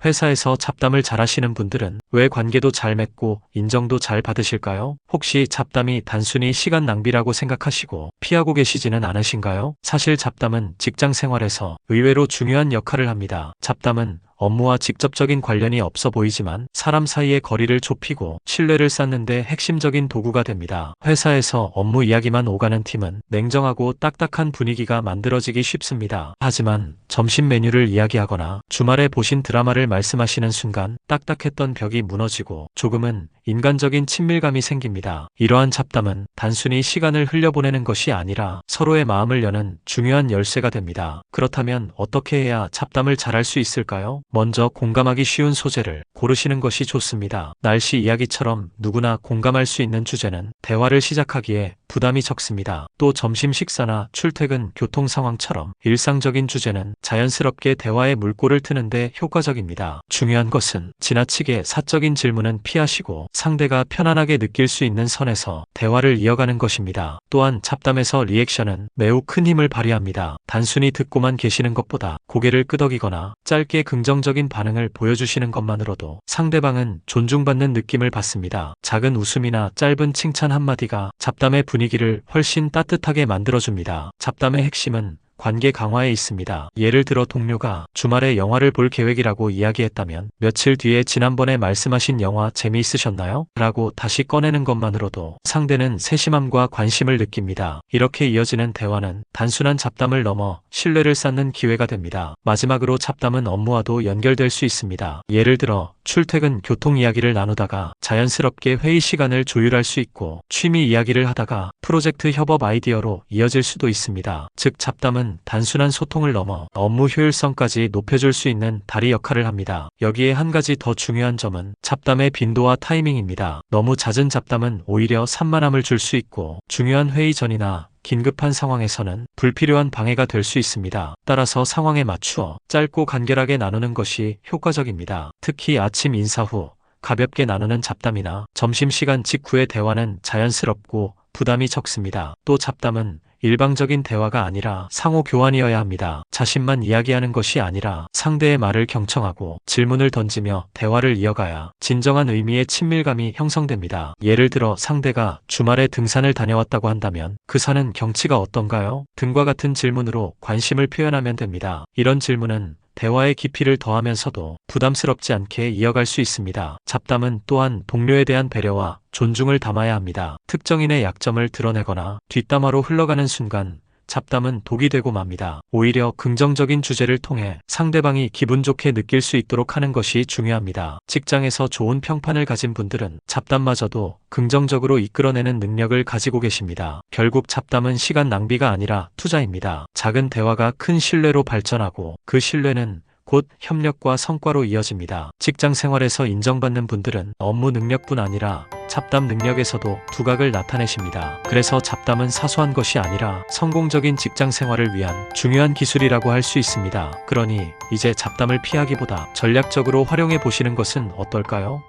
회사에서 잡담을 잘하시는 분들은 왜 관계도 잘 맺고 인정도 잘 받으실까요? 혹시 잡담이 단순히 시간 낭비라고 생각하시고 피하고 계시지는 않으신가요? 사실 잡담은 직장 생활에서 의외로 중요한 역할을 합니다. 잡담은 업무와 직접적인 관련이 없어 보이지만 사람 사이의 거리를 좁히고 신뢰를 쌓는 데 핵심적인 도구가 됩니다. 회사에서 업무 이야기만 오가는 팀은 냉정하고 딱딱한 분위기가 만들어지기 쉽습니다. 하지만 점심 메뉴를 이야기하거나 주말에 보신 드라마를 말씀하시는 순간 딱딱했던 벽이 무너지고 조금은 인간적인 친밀감이 생깁니다. 이러한 잡담은 단순히 시간을 흘려보내는 것이 아니라 서로의 마음을 여는 중요한 열쇠가 됩니다. 그렇다면 어떻게 해야 잡담을 잘할 수 있을까요? 먼저 공감하기 쉬운 소재를 고르시는 것이 좋습니다. 날씨 이야기처럼 누구나 공감할 수 있는 주제는 대화를 시작하기에 부담이 적습니다. 또 점심 식사나 출퇴근, 교통 상황처럼 일상적인 주제는 자연스럽게 대화의 물꼬를 트는데 효과적입니다. 중요한 것은 지나치게 사적인 질문은 피하시고 상대가 편안하게 느낄 수 있는 선에서 대화를 이어가는 것입니다. 또한 잡담에서 리액션은 매우 큰 힘을 발휘합니다. 단순히 듣고만 계시는 것보다 고개를 끄덕이거나 짧게 긍정적인 반응을 보여주시는 것만으로도 상대방은 존중받는 느낌을 받습니다. 작은 웃음이나 짧은 칭찬 한마디가 잡담의 분위기를 훨씬 따뜻하게 만들어줍니다. 잡담의 핵심은 관계 강화에 있습니다. 예를 들어 동료가 주말에 영화를 볼 계획이라고 이야기했다면 며칠 뒤에 지난번에 말씀하신 영화 재미있으셨나요? 라고 다시 꺼내는 것만으로도 상대는 세심함과 관심을 느낍니다. 이렇게 이어지는 대화는 단순한 잡담을 넘어 신뢰를 쌓는 기회가 됩니다. 마지막으로 잡담은 업무와도 연결될 수 있습니다. 예를 들어 출퇴근 교통 이야기를 나누다가 자연스럽게 회의 시간을 조율할 수 있고 취미 이야기를 하다가 프로젝트 협업 아이디어로 이어질 수도 있습니다. 즉 잡담은 단순한 소통을 넘어 업무 효율성까지 높여줄 수 있는 다리 역할을 합니다. 여기에 한 가지 더 중요한 점은 잡담의 빈도와 타이밍입니다. 너무 잦은 잡담은 오히려 산만함을 줄 수 있고 중요한 회의 전이나 긴급한 상황에서는 불필요한 방해가 될 수 있습니다. 따라서 상황에 맞추어 짧고 간결하게 나누는 것이 효과적입니다. 특히 아침 인사 후 가볍게 나누는 잡담이나 점심시간 직후의 대화는 자연스럽고 부담이 적습니다. 또 잡담은 일방적인 대화가 아니라 상호 교환이어야 합니다. 자신만 이야기하는 것이 아니라 상대의 말을 경청하고 질문을 던지며 대화를 이어가야 진정한 의미의 친밀감이 형성됩니다. 예를 들어 상대가 주말에 등산을 다녀왔다고 한다면 그 산은 경치가 어떤가요? 등과 같은 질문으로 관심을 표현하면 됩니다. 이런 질문은 대화의 깊이를 더하면서도 부담스럽지 않게 이어갈 수 있습니다. 잡담은 또한 동료에 대한 배려와 존중을 담아야 합니다. 특정인의 약점을 드러내거나 뒷담화로 흘러가는 순간 잡담은 독이 되고 맙니다. 오히려 긍정적인 주제를 통해 상대방이 기분 좋게 느낄 수 있도록 하는 것이 중요합니다. 직장에서 좋은 평판을 가진 분들은 잡담마저도 긍정적으로 이끌어내는 능력을 가지고 계십니다. 결국 잡담은 시간 낭비가 아니라 투자입니다. 작은 대화가 큰 신뢰로 발전하고 그 신뢰는 곧 협력과 성과로 이어집니다. 직장 생활에서 인정받는 분들은 업무 능력뿐 아니라 잡담 능력에서도 두각을 나타내십니다. 그래서 잡담은 사소한 것이 아니라 성공적인 직장 생활을 위한 중요한 기술이라고 할 수 있습니다. 그러니 이제 잡담을 피하기보다 전략적으로 활용해 보시는 것은 어떨까요?